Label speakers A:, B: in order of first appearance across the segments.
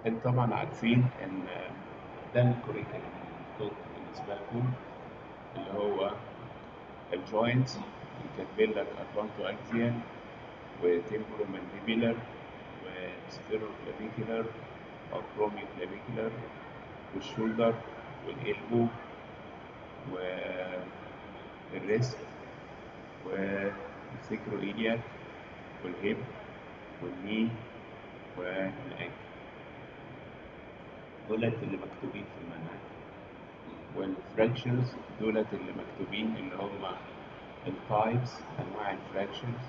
A: انتوا طبعا عارفين ان ده الكوريكولم بالنسبه لكم اللي هو الجوينتس كاتبين لك ادفانتو اكزيال وتمبرو مانديبيلر وسبيرو كلافيكولر او كروميو كلافيكولر والشولدر والإلبو والريست والسيكرو إيلياك والهيب والني والأنكل دولت اللي مكتوبين في المنهج. والفراكشنز دولت اللي مكتوبين اللي هم التايبس أنواع الفراكشنز،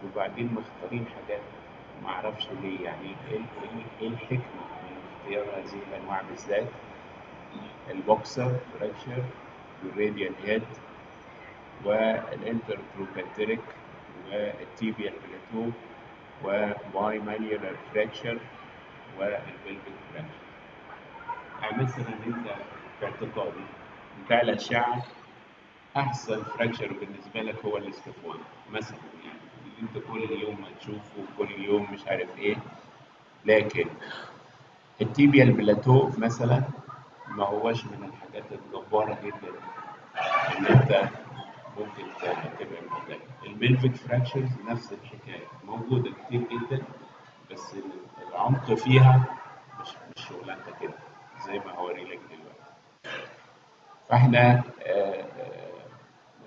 A: وبعدين مختارين حاجات معرفش ليه، يعني إيه الحكمة من اختيار هذه الأنواع بالذات. البوكسر فراكشر والراديال هيد والانترتروكانتريك والتيبيال بلاتو وباي مانيولار فراكشر والبلفيك فراكشر. يعني مثلا انت في اعتقادي بتاع الاشعه احسن فراكشر بالنسبه لك هو الاستفوان مثلا، يعني اللي انت كل يوم هتشوفه كل يوم مش عارف ايه. لكن التيبيال بلاتو مثلا ما هوش من الحاجات الجباره جدا ان انت ممكن تبقى محتاج. البلفيك فراكشرز نفس الحكايه، موجوده كتير جدا بس العمق فيها مش شغلانه كده زي ما هوري لك دلوقتي. فاحنا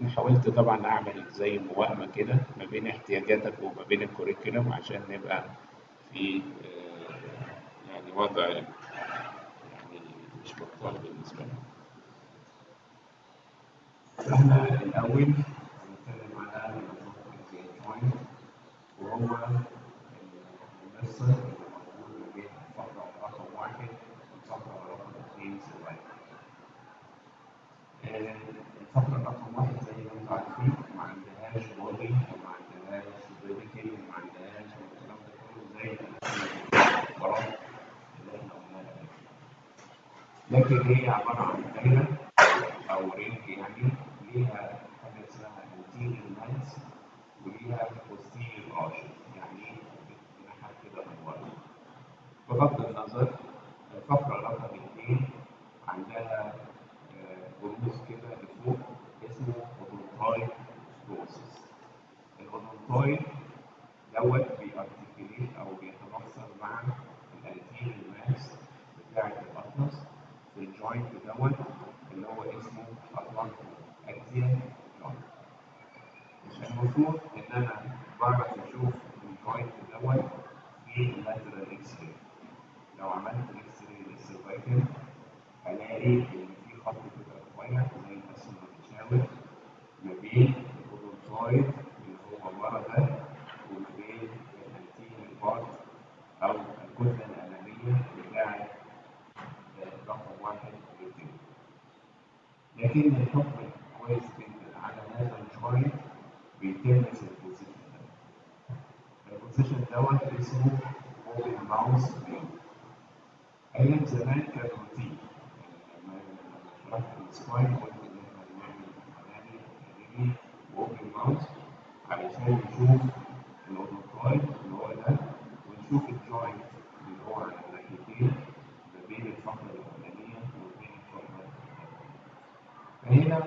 A: انا حاولت طبعا اعمل زي موائمه كده ما بين احتياجاتك وما بين الكوريكولم عشان نبقى في يعني وضع يعني مش بطال بالنسبه لنا. احنا الاول هنتكلم على الجوينت وهو المفصل اللي موجود ما بين الفقره رقم 1 والفقره رقم 2 سواء. الفقره رقم 1 زي ما انتم عارفين ما عندهاش بودي وما عندهاش فيرتيكال وما عندهاش الكلام ده كله زي الفقرات اللي احنا قلناها، لكن هي عباره عن دايره او رينج، يعني ليها حاجه اسمها anterior lens وليها posterior arch، يعني جناحات كده من ورا. بغض النظر الفقره رقم 2 عندها بروز كده لفوق اسمه اودونتايد بروسس. الاودونتايد دوت بيارتكليت او بيتوصل مع الانتيريور ماس بتاعه الاطلس في الجوينت دوت اللي هو اسمه اتلانتو اكزيال جوينت. مش المفروض ان انا بعرف اشوف الجوينت دوت في اللاترال اكس راي. لو عملت اكس راي للسيرفايكل هلاقي ان في خط كده رفيع زي الاسهم المتشاور ما بين الاودونتايد اللي هو ورا ده وما بين الانتيريور بارت او الكتله الاماميه بتاعه رقم 1 و2. لكن الحكم كويس جدا على هذا الجوينت بيتم في البوزيشن ده. البوزيشن دوت اسمه موبيل ماوس فيو. ايام زمان كان روتين، لما شرحت السباين قلت ان احنا بنعمل حوالي رجلي موبيل ماوس علشان نشوف الاودونتايد اللي هو ده ونشوف الجوينت اللي هو على الناحيتين ما بين الفقره الاولانيه وما بين الفقره الثانيه. فهنا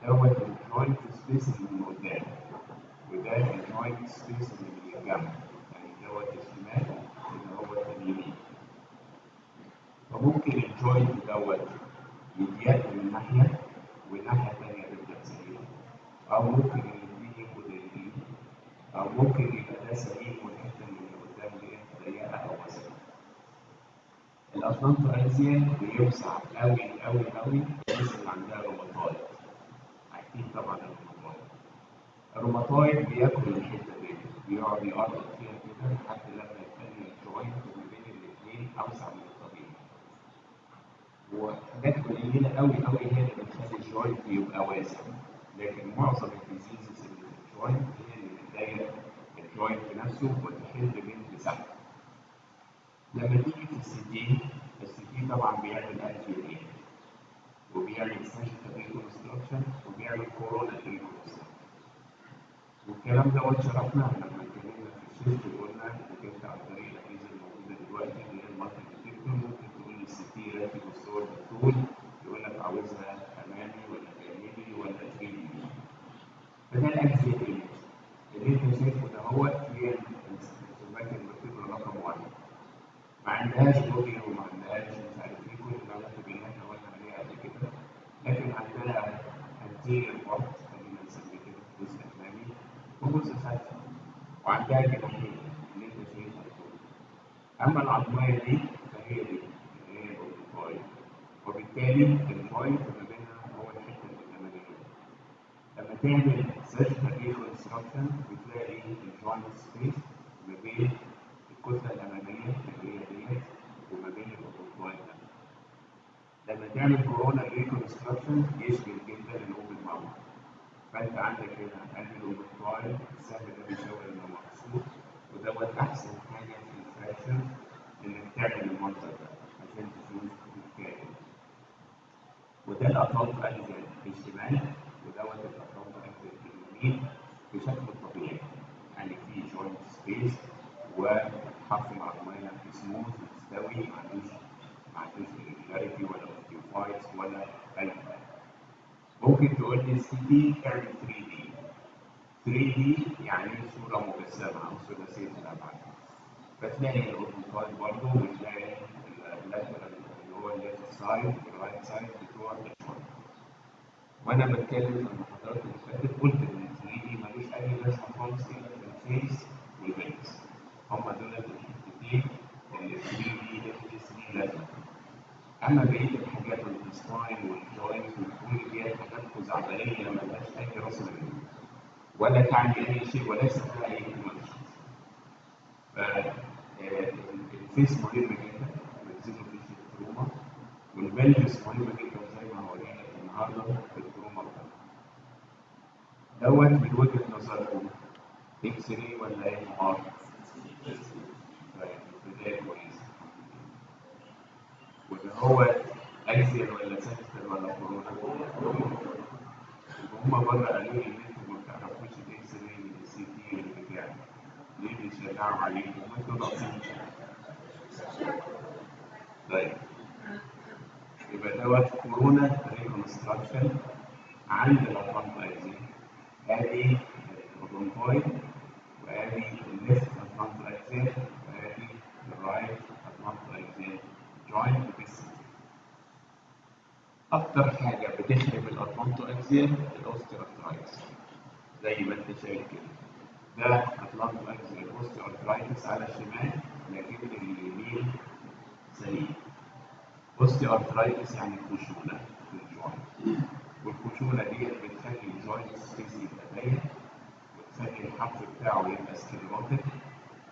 A: دوت الجوينت سبيس اللي من قدام وده الجوينت سبيس اللي من الجنب، يعني دوت الشمال اللي هو اليمين. فممكن الجوينت دوت يضيق من ناحيه والناحيه الثانيه تبدا سليمه، او ممكن الاثنين يبقوا ضيقين، او ممكن يبقى ده سليم والحته اللي من قدام دي ضيقه او واسعه. الاتلانتو اكزيال بيوسع قوي قوي قوي الناس اللي عندها روماتويد. عارفين طبعا الروماتويد بياكل الحته دي، بيقعد يقرب فيها كده لحد لما يخلي الجوينت ما بين الاثنين اوسع من الطبيعي. وحاجات قليله قوي قوي هي اللي بتخلي الجوينت يبقى واسع، لكن معظم الديزيزز اللي في الجوينت هي اللي بتضايق الجوينت نفسه وتحل من مساحته. لما تيجي في السي تي طبعا بيعمل انجيو وبيعمل سيرجيكال ريكونستراكشن وبيعمل كورونا ريكونستراكشن. والكلام دوت شرحناه لما اتكلمنا في الشيفت وقلنا انك انت عن طريق الاجهزه الموجوده دلوقتي اللي هي المالتي الدكتور ممكن تقول لي السي تي ركب الصور بالطول، يقول لك عاوزها امامي ولا جانبي ولا 3 دي. فده الاجزاء اللي انت شايفه ده هو هي الرسومات المكتوبه رقم 1. ما عندهاش بودي وما عندهاش مش عارف ايه، كل المناطق اللي احنا قلنا عليها قبل كده، لكن عندها انتيريور بارت خلينا نسميه كده جزء امامي وجزء خلفي، وعندها جناحين اللي انت شايفها دول. اما العظميه دي فهي دي اللي هي الاوبتيكاي، وبالتالي الجوينت ما بينها هو الحته الاماميه. لما تعمل سيرجيكال ريكونستراكشن بتلاقي الجوينت سبيس ما بين الكتله الاماميه اللي هي ديت وما بين الاوبتيكاي ده. لما تعمل كورونا ريكونستراكشن يشبه جدا الاوبن ماوث. فانت عندك هنا قلب الاوبتيكاي السهم ده بيشاور انه مقصود، ودوت احسن حاجه في الفراكشن انك تعمل المنظر ده عشان تشوف الكائن. وده الاطراف اجزاء في الشمال، ودوت الاطراف اجزاء في اليمين بشكل طبيعي، يعني في جوينت سبيس وحرف العظميه سموث مستوي، ما عندوش irregularity ولا اوستيوفايتس ولا اي حاجه. ممكن تقول لي السي تي تعمل 3 دي. 3 دي يعني صوره مجسمه او ثلاثيه الابعاد. فتلاقي الاوبتيكاي برضه وتلاقي اللاترال اللي هو الليفت سايد والرايت سايد بتوع الجوينت. وانا بتكلم في المحاضرات اللي فاتت قلت ان ال 3 دي ملوش اي لازمه خالص الا في الفيس والبيلز. هم دول الحتتين اللي 3 دي ليه لازمه. اما بقيه الحاجات السباين والجوينت والكل دي حاجات خزعبليه ملهاش اي راس منها ولا تعني اي شيء وليس لها اي تكنولوجي. فالفيس مهم جدا بنزله في التروما، والبلفس مهم جدا زي ما هورينا النهارده في التروما دوت. من وجهه نظركم اكس راي ولا ام ار؟ بدايه كويسه. وده هو اكسل ولا سنتر ولا كورونا؟ وهم بره قالوا لي ان انتوا ما بتعرفوش الاكس راي من السي تي والبتاع، ليه بيشجعوا عليكم؟ انتوا ناقصين. طيب يبقى دوت كورونا ريكونستراكشن عند الاطراف الايزين. ادي البرونكويد وادي الليفت اطراف الايزين وادي الرايت اطراف الايزين جوينت بالسي. اكتر حاجه بتخرب الاطلانتو اكسيال الاوستيوارثرايتس زي ما انت شايف كده. ده اطلانتو اكسيال اوستيوارثرايتس على الشمال، لكن اليمين سليم. اوستيوارثرايتس يعني خشونه في الجوينت، والخشونه ديت بتخلي الجوينت سبيس يبقى ضيق، وتخلي الحرف بتاعه يبقى سكليروتيك،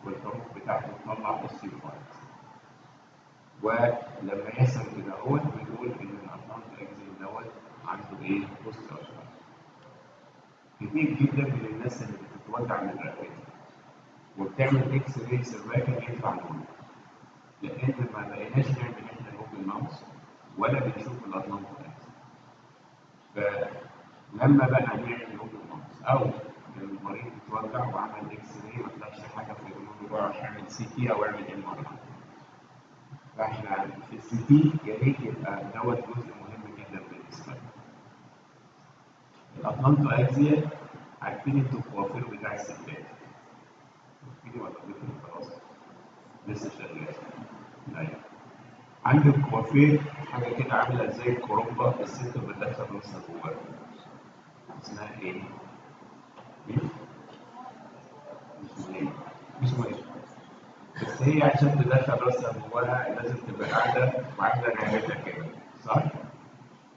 A: والحروف بتاعته تطلع اوستيوفايتس. ولما يحصل كده هو بنقول ان الاطلانتو اكسيال دوت عنده ايه؟ اوستيوارثرايتس. كتير جدا من الناس اللي بتتوجع من الرقبه وبتعمل اكس راي سيرفايكال يطلع لونه، لان ما بقيناش نعمل احنا الاوبن ماوس ولا بنشوف الاطلانتو اكسيال. فلما بقى نعمل الاوبن ماوس او المريض اتوجع وعمل اكس راي ما طلعش حاجه، فيقولوا له روح اعمل سي تي او اعمل ام ار اي. فاحنا في السي تي يا ريت يبقى دوت جزء مهم جدا بالنسبه لنا. الاطلانتو اكسيال عارفين انتوا الكوافير بتاع الستات؟ عارفين ولا بتقولوا خلاص؟ لسه شغال. ايوه. عند الكوافير حاجه كده عامله زي الكرومبا، الست بتدخل نصها جواها. اسمها ايه؟ مش مهم. بس هي عشان تدخل راسها جواها لازم تبقى قاعده وعامله رقبتها كده، صح؟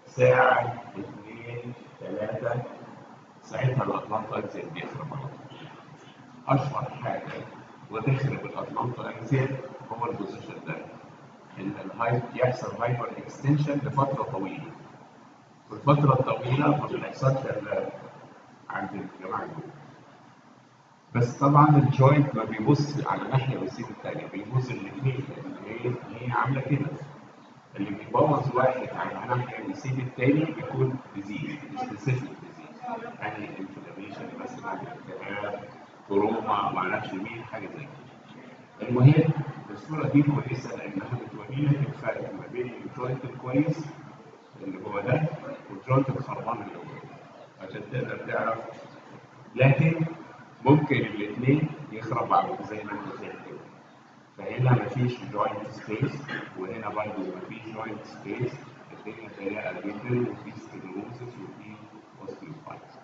A: ساعه، 2، 3، ساعتها الاطلانتو اكسيال بيخرب على طول. اشهر حاجه وتخرب الاطلانتو اكسيال هو البوزيشن ده، ان يحصل هايبر اكستنشن لفتره طويله. والفتره الطويله ما بتحصلش الا عند الجماعه دول. بس طبعا الجوينت ما بيبص على ناحيه ويسيب الثانيه، بيبص الاثنين، اللي هي عامله كده. اللي بيبوظ واحد على ناحيه ويسيب الثاني بيكون ديزيز، سبيسيفيك ديزيز، يعني انفلاميشن مثلا، التهاب، تروما، ما اعرفش مين، حاجه زي كده. المهم الصورة دي كويسة لأنها بتورينا الفرق ما بين الجوينت الكويس اللي هو ده والجوينت الخربان اللي هو ده عشان تقدر تعرف. لكن ممكن الاثنين يخرب عليك زي ما انت شايف كده. فهنا مفيش جوينت سبيس وهنا برضه مفيش جوينت سبيس، الدنيا ضيقة جدا وفي سكليروسس وفي اوستيوبايتس.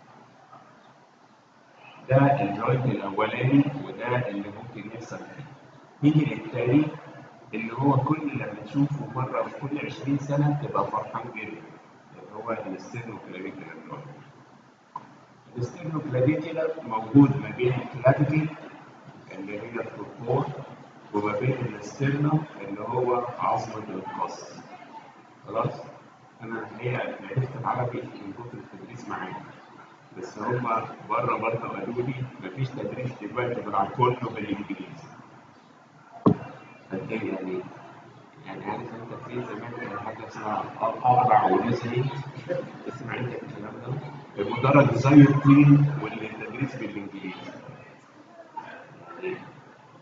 A: ده الجوينت الأولاني وده اللي ممكن يحصل فيه. نيجي للتاني اللي هو كل لما تشوفه مرة في كل 20 سنة تبقى فرحان جدا، اللي هو الاسترنوكلافيكولار جوينت. الاسترنوكلافيكولار موجود ما بين الكلافيكل اللي هي الكور وما بين الاسترنم اللي هو عظمة القص. خلاص؟ أنا الحقيقة عرفت العربي من كتر التدريس معايا، بس هما بره قالوا لي مفيش تدريس دلوقتي غير على كله بالإنجليزي. يعني عارف انت في زمان كان حاجه اسمها اقرع ونسري، اسمع انت الكلام ده، المدرج زي الطين والتدريس بالانجليزي.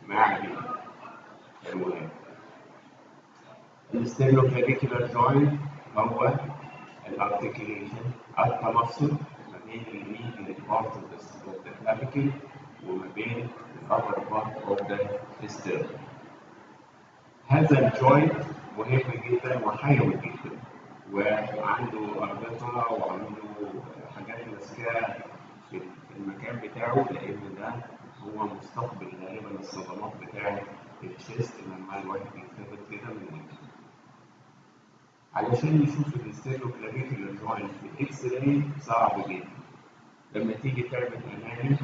A: ما علينا. المهم الستيرنوكلافيكولار جوينت هو الارتكيوليشن التمفصل ما بين الميديال بارت اوف ذا كلافيكل وما بين الابر بارت اوف ذا ستيرن. هذا الجوينت مهم جدا وحيوي جدا وعنده أربطة وعنده حاجات ماسكاه في المكان بتاعه، لأن ده هو مستقبل غالبا الصدمات بتاعة الشيست لما الواحد يتثبت كده من الجسم. علشان نشوف الستيرنوكلافيكولار جوينت في الإكس راي صعب جدا. لما تيجي تعمل أمامي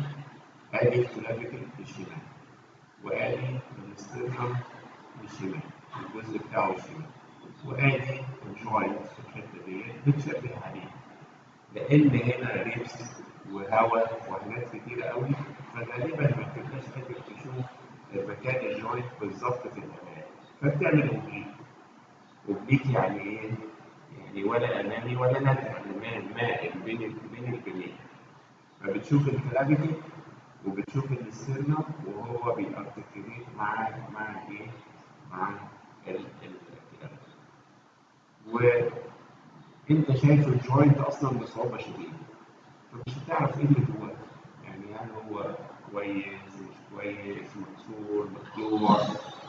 A: أدي الكلافيكل الشمال وأدي الاسترنم الشمال الجزء بتاعه الشمال وادي الجوينت في الحته دي بتشبه عليه، لان هنا ريبس وهواء وحاجات كتيره قوي، فغالبا ما بتبقاش قادر تشوف مكان الجوينت بالظبط في الامام، فبتعمل اوبليك. اوبليك يعني ايه؟ يعني ولا امامي ولا نازل، مائل بين البنين، فبتشوف الكلافيكل وبتشوف الاسترنم وهو بيارتكليت مع الايه؟ مع الكلافيكل. وانت شايف الجوينت اصلا بصعوبه شديده، فمش هتعرف ايه اللي جواه، يعني هل هو كويس مش كويس مكسور مخلوع،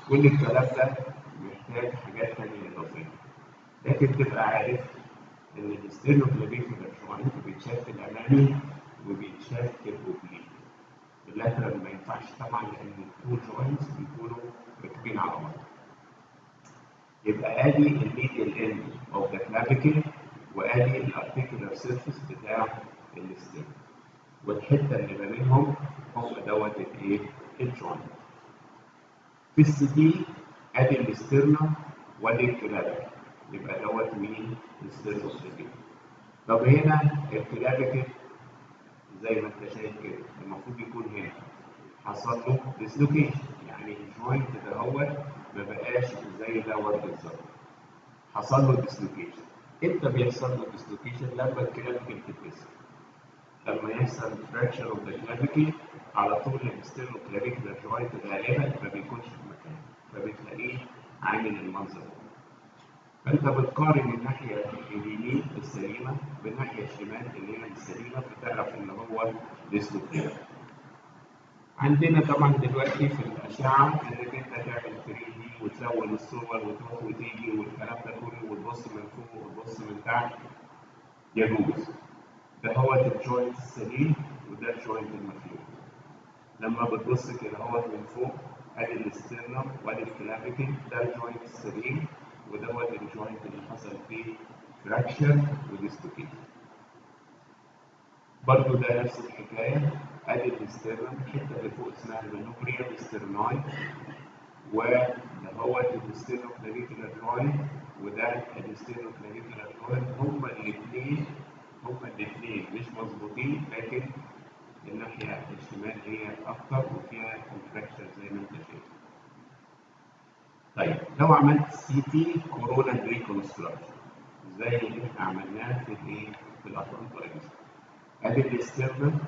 A: كل الكلام ده محتاج حاجات تانية اضافيه. لكن تبقى عارف ان الاسترنوكلافيكولار جوينت بيتشاف في الامامي وبيتشاف في الاوبليك. اللاترال ما ينفعش طبعا لان التو جوينتس بيكونوا راكبين على بعض. يبقى ادي الميديال اند اوف ذا كلافيكل وادي الارتيكولار سيرفيس بتاع الاسترنم، والحته اللي ما بينهم هو دوت الايه؟ الجوينت. في السي تي ادي الاسترنم وادي الكلافيكل، يبقى دوت مين؟ الستيرنوكلافيكل. طب هنا الكلافيكل زي ما انت شايف كده المفروض يكون هنا حصل له ديسلوكيشن، يعني الجوينت ده هو ما بقاش زي دوت بالظبط، حصل له ديسلوكيشن. امتى بيحصل له ديسلوكيشن؟ لما الكلافيكل تتكسر. لما يحصل فراكشر اوف ذا كلافيكل على طول الستيرنوكلافيكولار جوينت غالبا ما بيكونش في مكانه، فبتلاقيه عامل المنظر ده. فانت بتقارن الناحيه اليمين السليمه بالناحيه الشمال اللي هي السليمه، بتعرف ان هو ديسلوكيشن. عندنا طبعا دلوقتي في الاشعه انك انت تعمل 3 دي وتلون الصور وتروح وتيجي والكلام ده كله وتبص من فوق وتبص من تحت، يجوز. ده هو الجوينت السليم وده الجوينت المخلوع. لما بتبص كده هو من فوق ادي الاسترنم وادي الكلافيكل، ده الجوينت السليم ودوت الجوينت اللي حصل فيه فراكشر وديسلوكيشن. برضه ده نفس الحكايه، ادي الاسترنم الحته اللي فوق اسمها المانوبريال سترناي، وده هو الاسترنوكلافيكولار جوينت وده الاسترنوكلافيكولار جوينت. هما الاثنين مش مظبوطين، لكن الناحيه الشمال هي اكتر وفيها كونتراكشن زي ما انت شايف. طيب لو عملت سي تي كورونا ريكونستراكشن زي اللي احنا عملناه في الايه؟ في الافرونتايز. ادي الاسترنم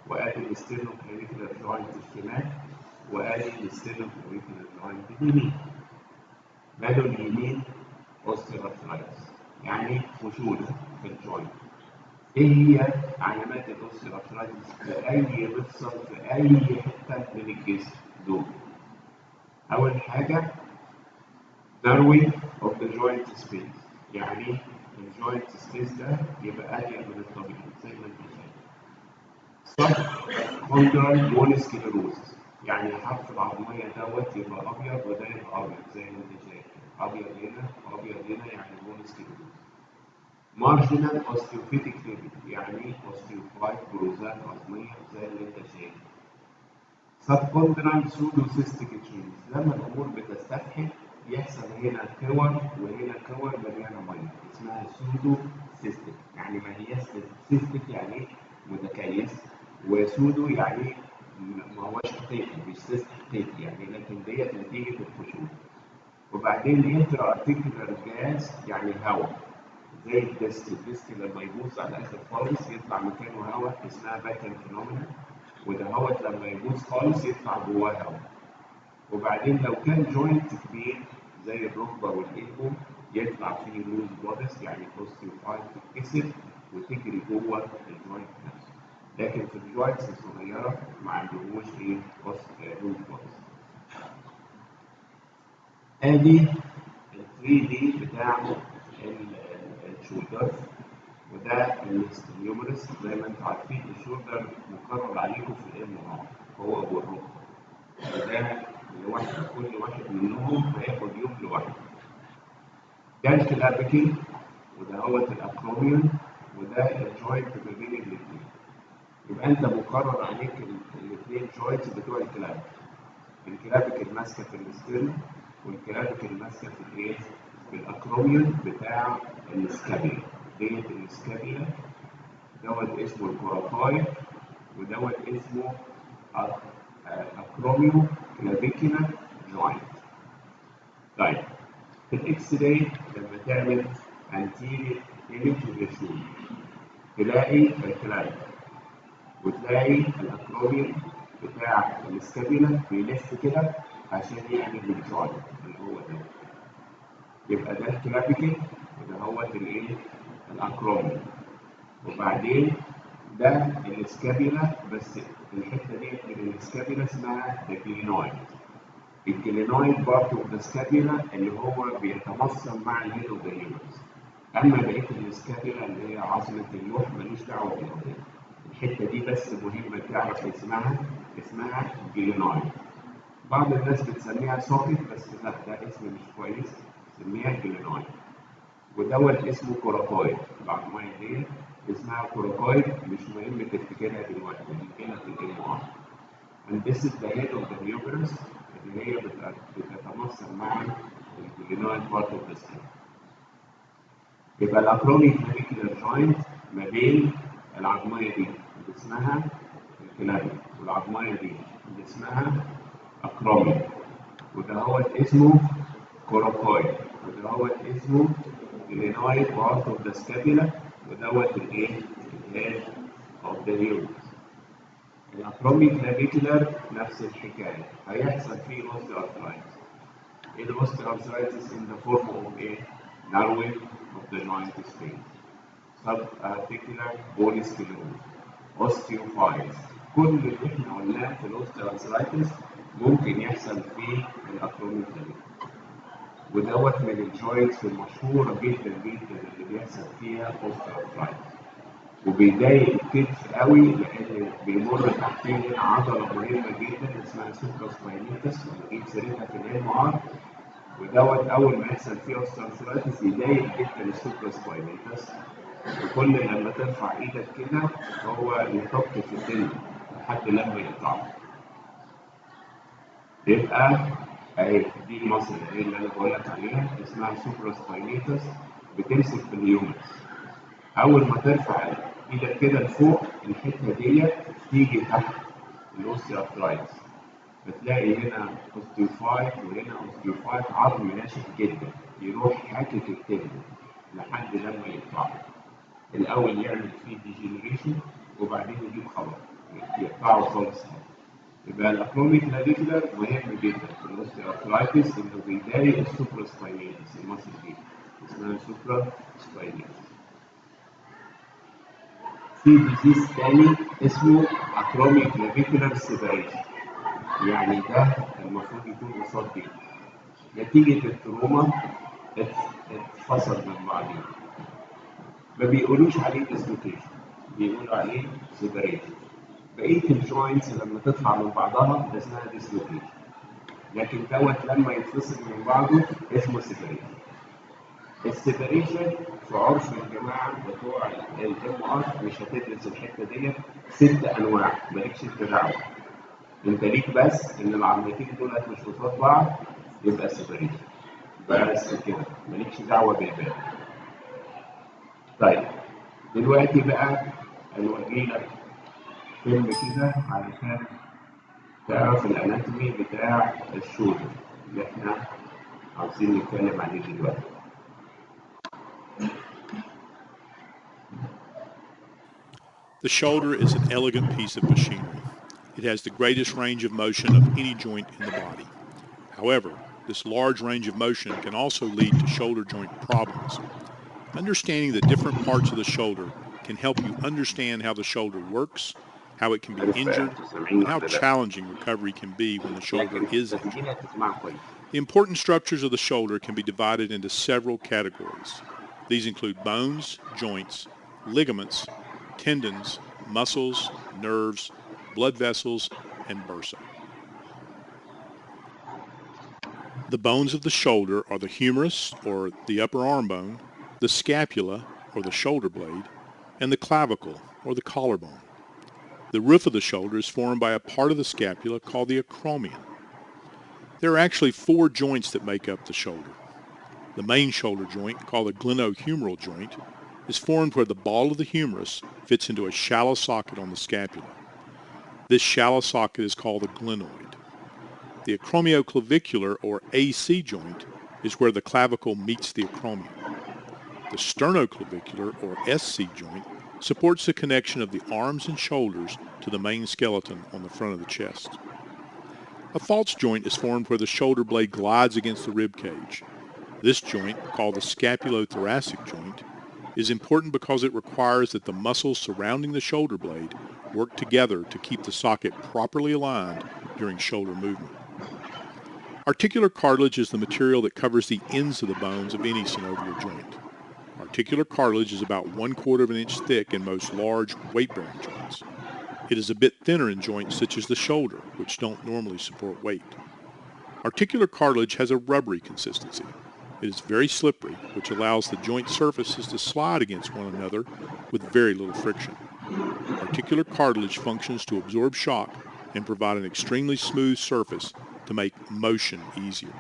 A: وادي الاسترنوكلافيكولار جوينت الشمال وادي الستيرنو كلافيكولار جوينت اليمين. ماله اليمين؟ اوستيوارثرايتس، يعني خشونه في الجوينت. ايه هي علامات الاوستيوارثرايتس في اي مفصل في اي حته من الجسم دول؟ اول حاجه narrowing of the joint space، يعني الجوينت سبيس ده يبقى اضيق من الطبيعي زي ما انت شايف. subchondral bone sclerosis، يعني حرف العظميه دوت يبقى ابيض وده يبقى ابيض زي ما انت شايف، ابيض هنا وابيض هنا، يعني بون سكليروز. marginal osteophytic level، يعني osteophyte بروزات عظميه زي اللي انت شايف. subchondral pseudocystic changes، لما الامور بتستفحل يحصل هنا كور وهنا كور مليانه ميه، اسمها سودو سيستيك، يعني ما هي سيستيك يعني متكيس، وسودو يعني ما هوش حقيقي، مش سيستيك حقيقي يعني، لكن ديت نتيجه الخشونه. وبعدين الانترا ارتيكولار جاز يعني هواء، زي الديسك لما يبوظ على الاخر خالص يطلع مكانه هواء، اسمها باكن فينومينا، وده هواء لما يبوظ خالص يطلع جواه هواء. وبعدين لو كان جوينت كبير زي الركبه والإلبو يطلع فيه لوز بودس، يعني اوستيوفايت تتكسر وتجري جوه الجوينت نفسه. لكن في الجوينتس الصغيره ما عندهوش ايه لوز بودس. ادي ال 3 دي بتاع الشولدر، وده الهيومرس. زي ما انتم عارفين الشولدر مقرر عليكم في الام ار، هو والركبه، وده لوحده كل واحد منهم هياخد يوم لوحده. ده الكلافيكل، وده هو الاكروميون، وده الجوينت ما بين الاثنين. يبقى انت مقرر عليك الاثنين جوينتس بتوع الكلافيكل. الكلافيكل ماسكه في الستيرن، والكلافيكل ماسكه في الايه؟ في الاكروميون بتاع السكابيلا. ديت السكابيلا دوت اسمه الكوراكاي، ودوت اسمه اكروميو كلافيكولا جوينت. طيب في الاكس راي لما تعمل انتيريور ايمج للشولدر تلاقي الكلافيكل وتلاقي الاكروميون بتاع السكابيلا بيلف كده عشان يعمل الجوينت اللي هو ده. يبقى ده الكلافيكل وده هو الايه؟ الاكروميون. وبعدين ده السكابيلا، بس الحته ديت من السكابيلا اسمها الجلينويد. الجلينويد برضه ده سكابيلا اللي هو بيتمصل مع الهيد اوف ذا هيومرس. اما بقيه السكابيلا اللي هي عظمه اللوح ملوش دعوه بالهيد. الحته دي بس مهمه تعرف اسمها جلينويد. بعض الناس بتسميها سوكت، بس لا ده اسم مش كويس، سميها جلينويد. ودوت اسمه كوراكويد. العظميه دي اسمها كوراكويد، مش مهم تفتكرها دلوقتي، هنا في الام ار. And this is the head of the humerus اللي هي بتتمثل مع الجلينويد بارت اوف ذا سكين. يبقى الاكروميك كلافيكولار جوينت ما بين العظميه دي اللي اسمها الكلافيكل والعظميه دي اللي اسمها اكروميك، وده هو اسمه كوراكويد، وده هو اسمه جلينويد بارت اوف ذا سكابيلا، ودوت الايه؟ الهيد اوف ذا هيومرس. الاكروميك كلافيكولار نفس الحكايه، هيحصل فيه اوستيوارثرايتس. الاوستيوارثرايتس in the form of a narrowing of the joint space, subarticular bone sclerosis, osteophytes. كل اللي احنا قلناه في الاوستيوارثرايتس ممكن يحصل في الاكروميك كلافيكولار، ودوت من الجوينتس المشهوره جدا جدا اللي بيحصل فيها اوستيوارثرايتس. وبيضايق الكتف قوي لان بيمر تحتيه عضله مهمه جدا اسمها سوبراسباينيتس، ونجيب سيرتها في الام ار. ودوت اول ما يحصل فيه اوستيوارثرايتس يضايق جدا السوبراسباينيتس، وكل لما ترفع ايدك كده هو يحط في الدنيا لحد لما يقطعه. يبقى اهي دي مصر اهي اللي انا بقول لك عليها اسمها سوبراسباينيتس، بتمسك في اليومرس. اول ما ترفع ايدك كده لفوق الحته ديت تيجي تحت الاوستيوارثرايتس، بتلاقي هنا اوستيوفايت وهنا اوستيوفايت، عظم ناشف جدا يروح حاكك التندن لحد لما يقطعه. الاول يعمل فيه ديجنريشن وبعدين يجيب خبر يقطعه خالص. يبقى الاكروميك كلافيكولار مهم جدا في الاوستيوارثرايتس، انه بيداري السوبرا سباينيتس، المصل دي اسمها سوبرا سباينيتس. في ديزيز تاني اسمه اكروميك كلافيكولار سيبريشن، يعني ده المفروض يكون قصاد دي نتيجة التروما اتفصل من بعضيه. ما بيقولوش عليه ديسلوكيشن، بيقولوا عليه سيبريشن. بقية الجوينتس لما تطلع من بعضها ده اسمها ديسلوكيشن، لكن دوت لما يتفصل من بعضه اسمه سيبريشن. السيبريشن في عرف الجماعة بتوع الام ار مش هتدرس الحتة ديت 6 انواع، مالكش دعوة. انت ليك بس ان العظمتين دولت مش قصاد بعض يبقى سيبريشن بس كده، مالكش دعوة بالباقي. طيب دلوقتي بقى هنوري لك فيلم كده علشان تعرف الاناتومي بتاع الشولدر اللي احنا عاوزين نتكلم عليه دلوقتي.
B: The shoulder is an elegant piece of machinery. It has the greatest range of motion of any joint in the body. However, this large range of motion can also lead to shoulder joint problems. Understanding the different parts of the shoulder can help you understand how the shoulder works, how it can be injured, and how challenging recovery can be when the shoulder is injured. The important structures of the shoulder can be divided into several categories. These include bones, joints, ligaments, tendons, muscles, nerves, blood vessels, and bursa. The bones of the shoulder are the humerus, or the upper arm bone, the scapula, or the shoulder blade, and the clavicle, or the collarbone. The roof of the shoulder is formed by a part of the scapula called the acromion. There are actually 4 joints that make up the shoulder. The main shoulder joint, called the glenohumeral joint, is formed where the ball of the humerus fits into a shallow socket on the scapula. This shallow socket is called the glenoid. The acromioclavicular, or AC joint, is where the clavicle meets the acromion. The sternoclavicular, or SC joint, supports the connection of the arms and shoulders to the main skeleton on the front of the chest. A false joint is formed where the shoulder blade glides against the rib cage. This joint, called the scapulothoracic joint, is important because it requires that the muscles surrounding the shoulder blade work together to keep the socket properly aligned during shoulder movement. Articular cartilage is the material that covers the ends of the bones of any synovial joint. Articular cartilage is about 1/4 of an inch thick in most large weight-bearing joints. It is a bit thinner in joints such as the shoulder, which don't normally support weight. Articular cartilage has a rubbery consistency. It is very slippery, which allows the joint surfaces to slide against one another with very little friction. Articular cartilage functions to absorb shock and provide an extremely smooth surface to make motion easier.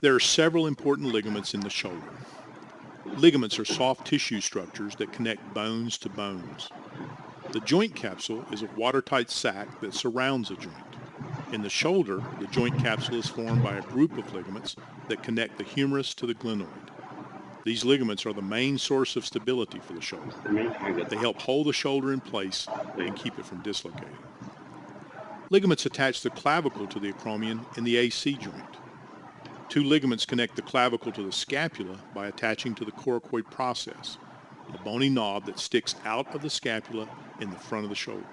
B: There are several important ligaments in the shoulder. Ligaments are soft tissue structures that connect bones to bones. The joint capsule is a watertight sac that surrounds a joint. In the shoulder, the joint capsule is formed by a group of ligaments that connect the humerus to the glenoid. These ligaments are the main source of stability for the shoulder. They help hold the shoulder in place and keep it from dislocating. Ligaments attach the clavicle to the acromion in the AC joint. 2 ligaments connect the clavicle to the scapula by attaching to the coracoid process, a bony knob that sticks out of the scapula in the front of the shoulder.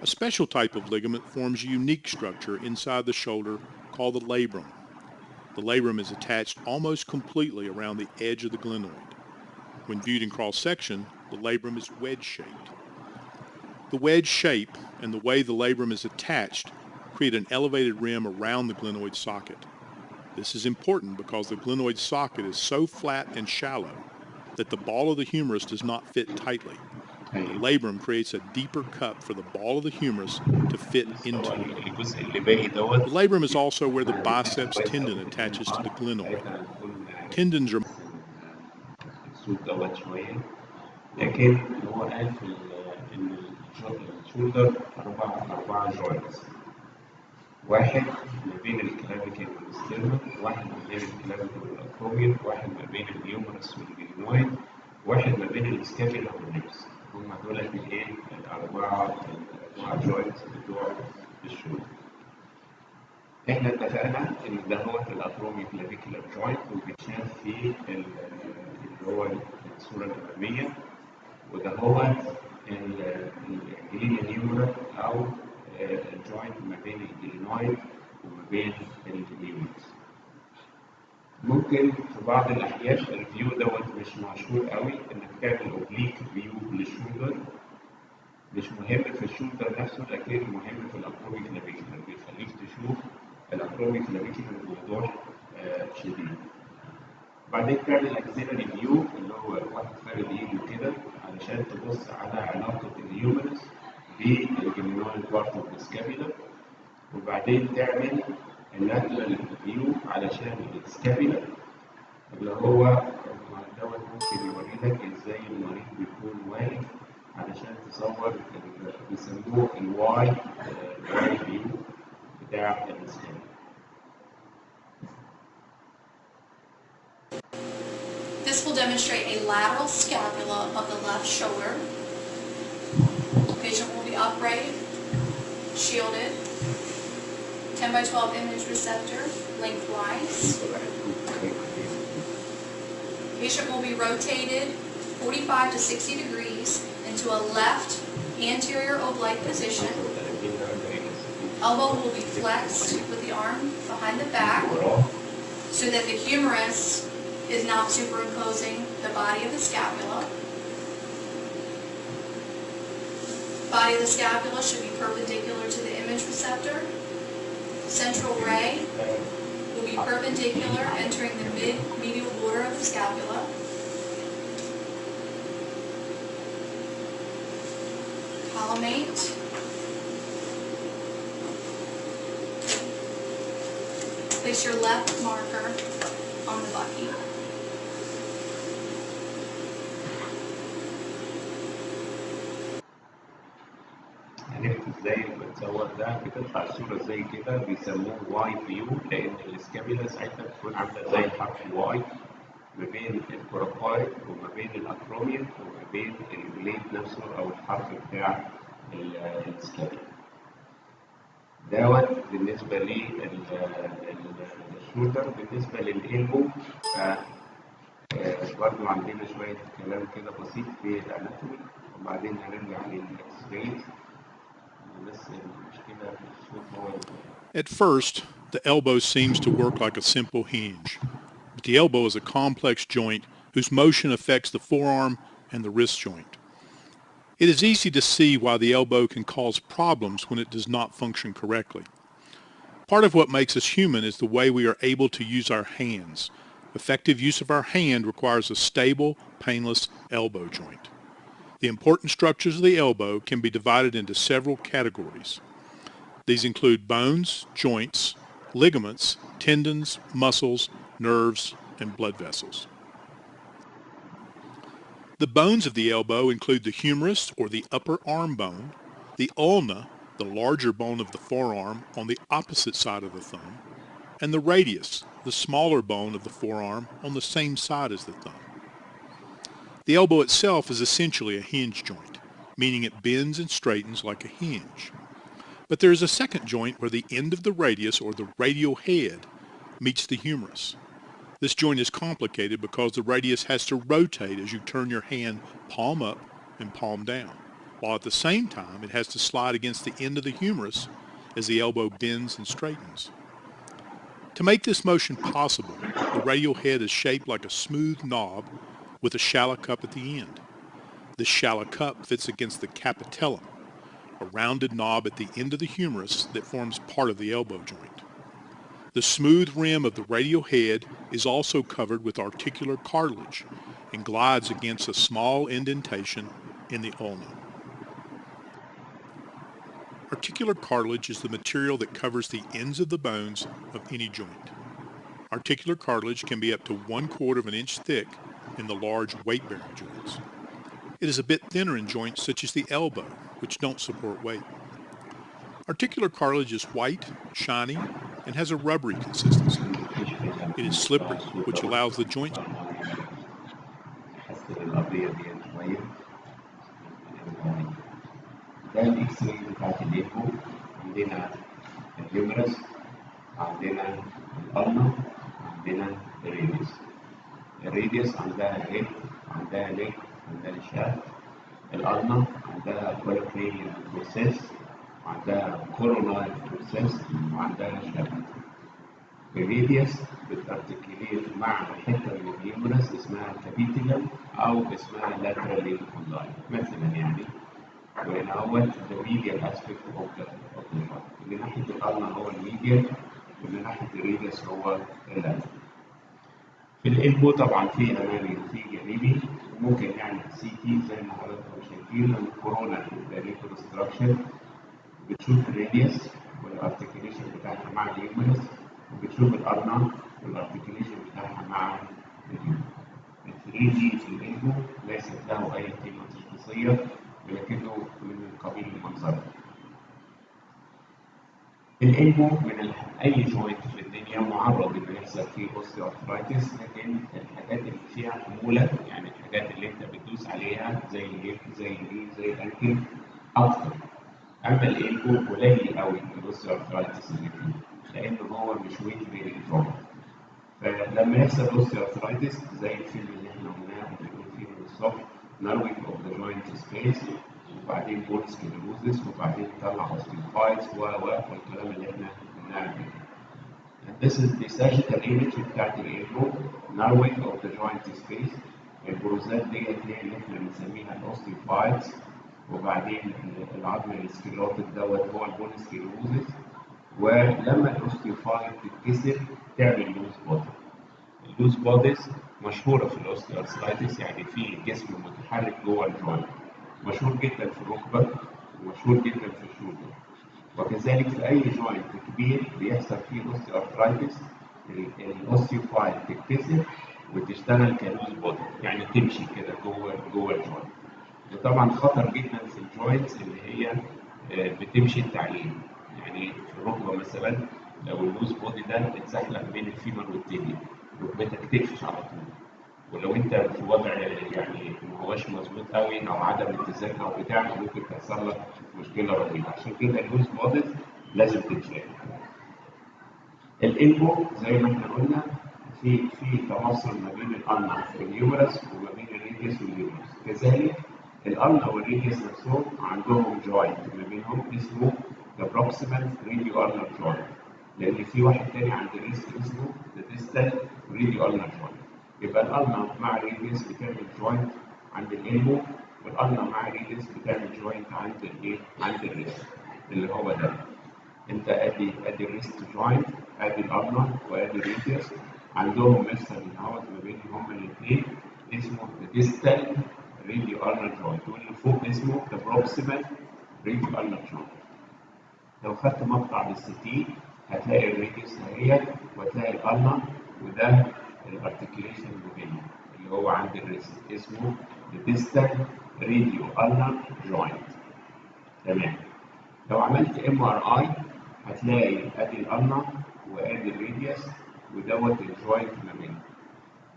B: A special type of ligament forms a unique structure inside the shoulder called the labrum. The labrum is attached almost completely around the edge of the glenoid. When viewed in cross-section, the labrum is wedge-shaped. The wedge shape and the way the labrum is attached create an elevated rim around the glenoid socket. This is important because the glenoid socket is so flat and shallow that the ball of the humerus does not fit tightly. The labrum creates a deeper cup for the ball of the humerus to fit into. The labrum is also where the biceps tendon attaches to the glenoid. Tendons are
A: لكن هو قال في ان الشولدر 4 جوينتس، واحد ما بين الكلافيكل والستيرنم، واحد ما بين الكلافيكل والاكروميون، واحد ما بين اليومرس والجلينويد، واحد ما بين السكابيلا والريبس. هم دول الايه الأربعة جوينتس بتوع الشولدر. احنا اتفقنا ان ده هو الاترومي كلافيكولار جوينت وبيتشاف في اللي هو الصورة الأمامية، وده هو الجلينيولر أو الجوينت ما بين الجلينويد وما بين الهيومنز. ممكن في بعض الأحيان الفيو دوت مش مشهور قوي، إنك تعمل أوبليك فيو للشولدر، مش مهم في الشولدر نفسه لكن مهم في الأترومي كلافيكولار، بيخليك تشوف الأترومي كلافيكولار بوضوح شديد. بعدين تعمل اكسيلري فيو اللي هو واحد فارد ايده كده علشان تبص على علاقه الهيومنز بالجلينويد بارت اوف السكابيلا، وبعدين تعمل اللاترال فيو علشان السكابيلا اللي هو دوت ممكن يوري لك ازاي المريض بيكون واقف علشان تصور بيسموه الواي فيو بتاع السكابيلا.
C: This will demonstrate a lateral scapula of the left shoulder. The patient will be upright, shielded, 10 by 12 image receptor lengthwise. The patient will be rotated 45 to 60 degrees into a left anterior oblique position. Elbow will be flexed with the arm behind the back so that the humerus is not superimposing the body of the scapula. Body of the scapula should be perpendicular to the image receptor. Central ray will be perpendicular, entering the mid-medial border of the scapula. Collimate. Place your left marker on the bucky.
A: عرفت ازاي بتصور ده؟ بتطلع الصورة زي كده بيسموه واي فيو، لأن السكابيلا ساعتها بتكون عاملة زي حرف الواي ما بين الكوراكويد وما بين الأتروميوم وما بين البليد نفسه أو الحرف بتاع السكابيلا. دوت بالنسبة للشولدر. بالنسبة للإلبو برضو عندنا شوية كلام كده بسيط في الأناتومي وبعدين هنرجع للإكس راي.
B: At first, the elbow seems to work like a simple hinge, but the elbow is a complex joint whose motion affects the forearm and the wrist joint. It is easy to see why the elbow can cause problems when it does not function correctly. Part of what makes us human is the way we are able to use our hands. Effective use of our hand requires a stable, painless elbow joint. The important structures of the elbow can be divided into several categories. These include bones, joints, ligaments, tendons, muscles, nerves, and blood vessels. The bones of the elbow include the humerus or the upper arm bone, the ulna, the larger bone of the forearm on the opposite side of the thumb, and the radius, the smaller bone of the forearm on the same side as the thumb. The elbow itself is essentially a hinge joint, meaning it bends and straightens like a hinge. But there is a second joint where the end of the radius or the radial head meets the humerus. This joint is complicated because the radius has to rotate as you turn your hand palm up and palm down, while at the same time it has to slide against the end of the humerus as the elbow bends and straightens. To make this motion possible, the radial head is shaped like a smooth knob with a shallow cup at the end. This shallow cup fits against the capitellum, a rounded knob at the end of the humerus that forms part of the elbow joint. The smooth rim of the radial head is also covered with articular cartilage and glides against a small indentation in the ulna. Articular cartilage is the material that covers the ends of the bones of any joint. Articular cartilage can be up to 1/4 of an inch thick in the large weight-bearing joints. It is a bit thinner in joints such as the elbow, which don't support weight. Articular cartilage is white, shiny, and has a rubbery consistency. It is slippery, which allows the joints
A: الاكس راي بتاعت الإيكو. عندنا الهيومرس، عندنا الألنا، عندنا الريديوس. الريديوس عندها هيد، عندها ليك، عندها شاف. الألنا عندها كولوكلينيال بروسيس، وعندها كورونال بروسيس، وعندها شاف. الريديوس بتارتكليت مع حته من الهيومرس اسمها كابيتيلم او اسمها لاترالي كونداي مثلا يعني. وهنا هو the medial aspect of the heart. اللي ناحيه الألنا هو الميديال، واللي ناحيه الريديوس هو اللاترال. في الإلبو طبعا في أمامي وفي جانبي، وممكن نعمل سي تي زي ما حضراتكم شايفين. الكورونا ريكونستراكشن بتشوف الراديوس والارتكيليشن بتاعها مع الهيومرس، وبتشوف الأرنا والارتكيليشن بتاعها مع الهيومرس. ال 3 دي في الإلبو ليست له أي قيمة تشخيصية، ولكنه من قبيل المنظر. الإلبو من أي جوينت في الدنيا معرض إنه يحصل فيه أوستيوارثرايتس، لكن الحاجات اللي فيها حمولة، يعني الحاجات اللي أنت بتدوس عليها زي الهيب زي الني زي الأنكل أكتر. أما الإلبو قليل قوي الأوستيوارثرايتس اللي فيه، لأنه هو مش ويت بيرنج جوينت. فلما يحصل أوستيوارثرايتس زي الفيلم اللي إحنا قلناه بنقول فيه من الصبح، ناروينج أوف ذا جوينت سبيس، وبعدين بون سكليروزس، وبعدين نطلع اوستيوفايتس والكلام اللي احنا بنعمله. This is the sagittal image بتاعت الإيلبو، narrowing of the joint space. البروزات ديت هي اللي احنا بنسميها الاوستيوفايتس، وبعدين العظم السكليروتيك دوت هو البون سكليروزس. ولما الاوستيوفايت تتكسر تعمل لوز بودي. اللوز بوديز مشهوره في الاوستيوارثرايتس، يعني في جسم متحرك جوه الجوينت، مشهور جدا في الركبه ومشهور جدا في الشولدر. وكذلك في اي جوينت كبير بيحصل فيه اوستيوارثرايتس الاوستيوفايت تتكسر وتشتغل كلوز بودي، يعني تمشي كده جوه الجوينت. وطبعا خطر جدا في الجوينتس اللي هي بتمشي التعليم، يعني في الركبه مثلا لو اللوز بودي ده اتزحلق بين الفيمر والتيبيا ركبتك تقفش على طول. ولو انت في وضع يعني ما هوش مظبوط قوي او عدم اتزان او بتاع، ممكن تحصل لك مشكله رهيبه. عشان كده اللوز بوديز لازم تتشال. الإلبو زي ما احنا قلنا في تواصل ما بين الألنا والهيومرس وما بين الريديوس والهيومرس. كذلك الألنا والريديوس نفسهم عندهم جوينت ما بينهم اسمه the proximal radio-ulnar joint، لأن في واحد تاني عند الريست اسمه the distal radio-ulnar joint. يبقى الألنا مع الريديوس بتعمل جوينت عند الإلبو، والألنا مع الريديوس بتعمل جوينت عند الإيه؟ عند الريست اللي هو ده. انت ادي الريست جوينت، ادي الألنا وادي الريديوس، عندهم مفصل الهواء ما بين هما الاثنين اسمه distal radio-ulnar joint، واللي فوق اسمه the proximal radio-ulnar joint. لو خدت مقطع بالستين هتلاقي الريديوس اهيت، وهتلاقي الألنا، وده الارتكيوليشن اللي هو عند الريست اسمه the distal radio-ulnar joint. تمام. لو عملت MRI هتلاقي ادي الألنا وادي الريديوس ودوت الجوينت ما بينهم.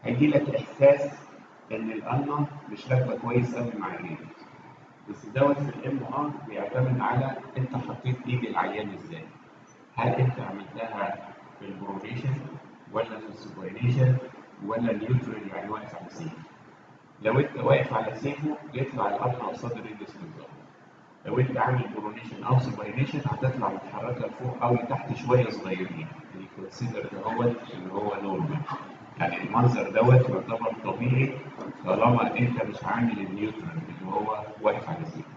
A: هيجي لك احساس ان الألنا مش راكبه كويس قوي مع الريديوس، بس دوت في الMR بيعتمد على انت حطيت ايد العيان ازاي. هل انت عملتها في البرونيشن ولا في السوبرينيشن ولا النيوترال، يعني واقف على سيفه. لو انت واقف على سيفه يطلع الألنا قصاد الريديوس بالظبط. لو انت عامل برونيشن او سوبرينيشن هتطلع متحركه لفوق او لتحت شويه صغيرين، يعني كونسيدر دوت اللي هو نورمال، يعني المنظر دوت يعتبر طبيعي طالما انت مش عامل النيوترال اللي هو واقف على سيفه.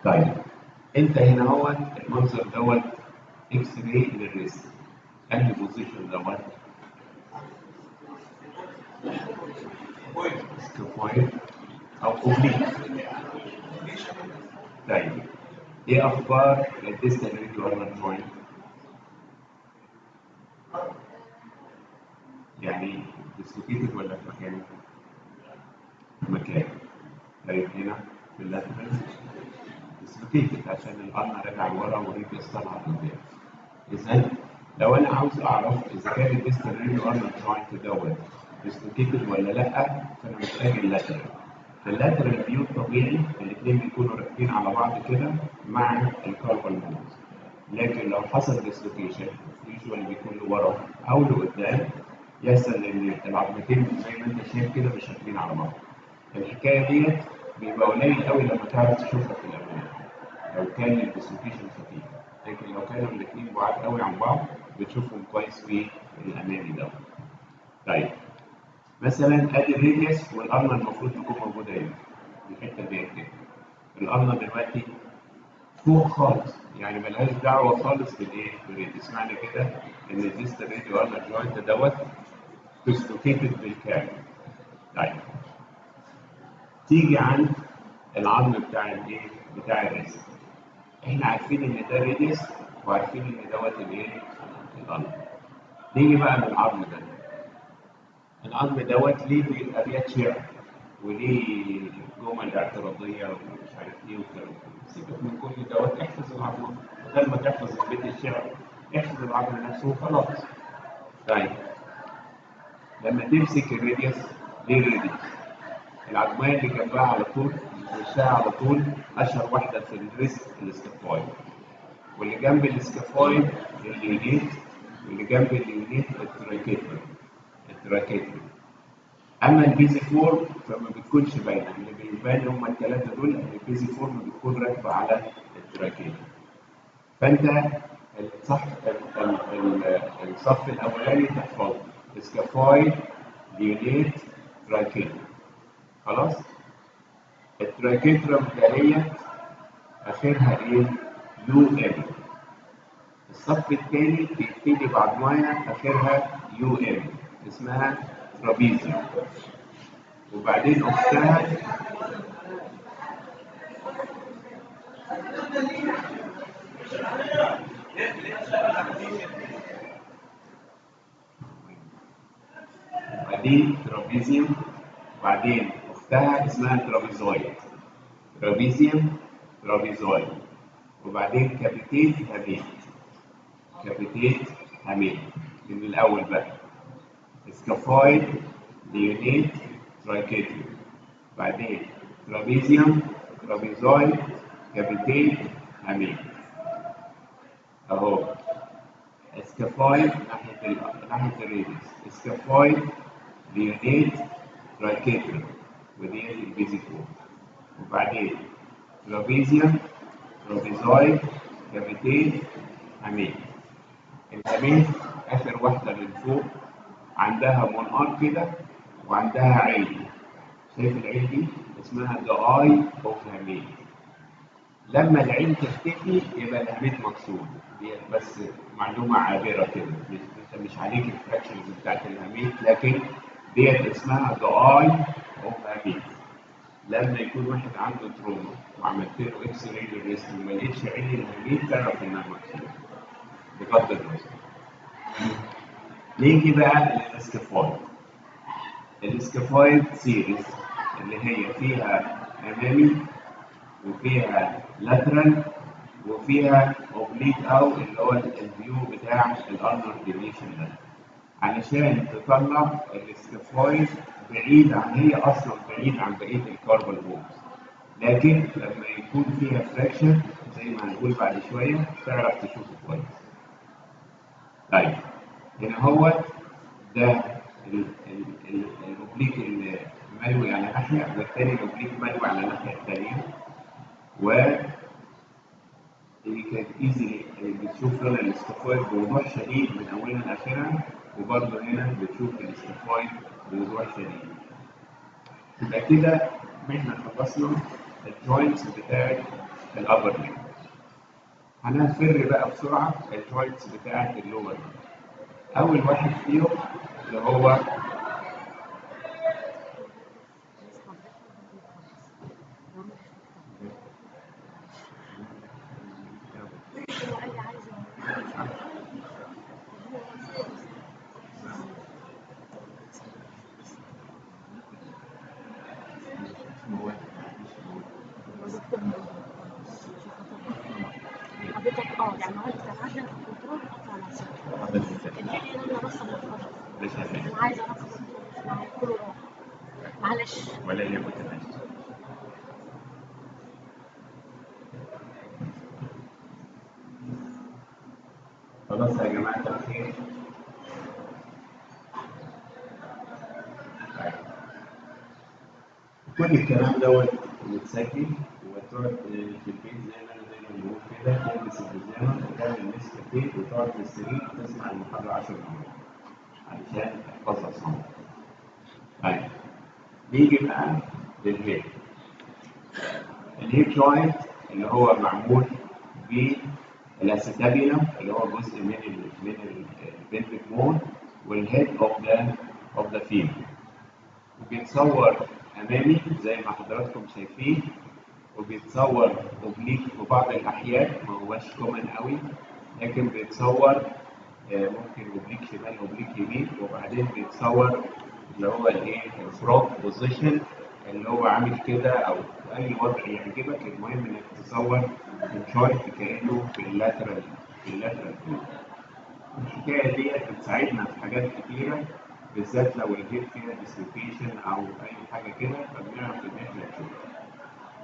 A: طيب انت هنا هو المنظر دوت اكس راي للريست، انهي بوزيشن دوت؟ سكوبويد او اوبليك. طيب ايه اخبار الديستال ريديو-ألنر جوينت؟ يعني ديسلوكيتد ولا في مكانه؟ في مكانه. طيب هنا في اللاترال ديسلوكيتد عشان الألنر راجع لورا والريديوس طالعه لقدام. اذا لو انا عاوز اعرف اذا كان الديستال ريديو-ألنر جوينت دوت ديسلوكيتد ولا لا، فانا محتاج اللاترال. في اللاترال فيو الطبيعي الاثنين بيكونوا راكبين على بعض كده مع الكاربال بونز، لكن لو حصل ديسلوكيشن يوجوالي بيكون لورا او لقدام، يحصل ان العظمتين زي ما انت شايف كده مش راكبين على بعض. الحكايه ديت بيبقى قليل قوي لما تعرف تشوفها في الامام لو كان الديسلوكيشن خفيف، لكن لو كانوا الاثنين بعاد قوي عن بعض بتشوفهم كويس في الامامي ده. طيب مثلا ادي الريديوس والارنا المفروض تكون موجوده هنا الحته ديت كده. الارنا دلوقتي فوق خالص، يعني ملهاش دعوه خالص بالايه؟ بالريديوس. معنى كده ان الديستال راديو ارنا جوينت دوت ديسلوكيتد بالكامل. طيب تيجي عند العظم بتاع الايه؟ بتاع الريست. احنا عارفين ان ده ريديوس وعارفين ان دوت الايه؟ الارنا. نيجي بقى للعظم ده. العظم دوت ليه بيبقى بيتشع وليه جمل اعتراضيه ومش عارف ايه والكلام ده. سيبك من كل دوت، احفظ العظم بدل ما تحفظ بيت الشعر، احفظ العظم نفسه وخلاص. طيب لما تمسك الريديوس، ليه الريديوس؟ العظميه اللي جنبها على طول وشها على طول اشهر واحده في الريست السكافويد، واللي جنب السكافويد اليونيت، واللي جنب اليونيت التراكيتري. اما البيزي فور فما بتكونش باينه، اللي بيبان هم الثلاثه دول، ان البيزي فور بتكون راكبه على التراكيتري. فانت الصف الاولاني تحفظه سكافويد يونيت تراكيتري. خلاص؟ التراكيترم دهيت اخرها ايه؟ يو ام. الصف الثاني بيبتدي بعضمايه اخرها يو ام اسمها ترابيزيوم، وبعدين اختها بعدين ترابيزيوم، وبعدين اختها اسمها ترابيزويد، ترابيزيوم ترابيزويد، وبعدين كابيتيت هاميت، كابيتيت هاميت. من الاول بقى سكافويد ليونيت تراكيتري، بعدين ترابيزيوم ترابيزويد كابيتيت هاميت. اهو سكافويد ناحيه الريديوس، سكافويد ليونيت تراكيتري ودي البيزي فور، وبعدين ترابيزيوم ترابيزويد كابيتيت هاميت. الهاميت اخر واحده من فوق عندها منقار كده وعندها عين. شايف العين دي؟ اسمها ذا اي اوف هاميت. لما العين تختفي يبقى الهاميت مكسور. دي بس معلومه عابره كده، مش عليك الفراكشنز بتاعت الهاميت، لكن ديت اسمها ذا اي اوف هاميت. لما يكون واحد عنده تروما وعملت له اكس راي للريست وما لقيتش عين الهاميت تعرف انها مكسوره بغض النظر. نيجي بقى للسكافويد. السكافويد سيريز اللي هي فيها امامي وفيها لاترال وفيها اوبليك او اللي هو الفيو بتاع الارنر ديليشن ده، علشان تطلع السكافويد بعيد عن، هي اصلا بعيد عن بقيه الكاربال بونز، لكن لما يكون فيها فراكشن زي ما هنقول بعد شويه تعرف تشوفه كويس. طيب هنا هو ده الاوبليك الملوي على ناحيه والثاني الاوبليك الملوي على الناحيه الثانيه، و كانت ايزي بتشوف لون السكافويد بوضوح شديد من اولها لاخرها، وبرضه هنا بتشوف السكافويد بوضوح شديد. يبقى كده احنا خلصنا الجوينتس بتاعت الابر ليج. هنفر بقى بسرعه الجوينتس بتاعت اللور. اول واحد فيهم اللي هو
D: يعني هو بتاع الكنترول بتحط على السيرفر الحين انا بس انا عايزه اعرف كله راح معلش
A: ولا هي متناسب. خلاص يا جماعة الخير. كل الكلام دوت متسجل وتقعد في البيت زي ما انا دايما بقول كده، تلبس البيجامه وتعمل نسكافيه وتقعد في السرير تسمع المحاضره 10 مرات علشان تحفظها صم. طيب نيجي بقى للهيب. الهيب جوينت اللي هو معمول بالاسيتابيولم اللي هو جزء من البلفيك بون والهيد اوف ذا فيمر، وبيتصور امامي زي ما حضراتكم شايفين، وبيتصور اوبليك في بعض الاحيان، ما هوش كومن قوي، لكن بيتصور ممكن اوبليك شمال اوبليك يمين، وبعدين بيتصور اللي هو الايه الفروج بوزيشن اللي هو عامل كده او اي وضع يعجبك، المهم انك تصور الجوينت كانه في اللاترال فيو. الحكايه ديت بتساعدنا في حاجات كتيره، بالذات لو الهيب فيها ديسلوكيشن او اي حاجه كده فبنعرف ان احنا نشوفها.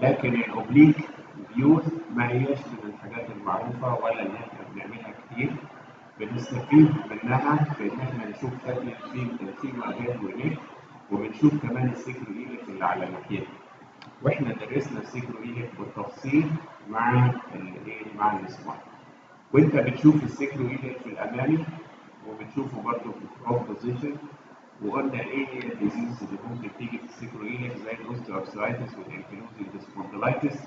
A: لكن الاوبليك فيوز ما هياش من الحاجات المعروفه ولا اللي احنا بنعملها كتير. بنستفيد منها في ان احنا نشوف شكل الفيمر هيد ونيك، وبنشوف كمان السيكروإيليك اللي على ناحيته. واحنا درسنا السيكروإيليك بالتفصيل مع مع الاسبوع. وانت بتشوف السيكروإيليك في الامامي وبتشوفه برضه في الفروج بوزيشن، وقلنا ايه هي الديزيز اللي ممكن تيجي في السيكروإيليك زي الاوستيوارثرايتس والانكيلوزيال سبونديلايتس،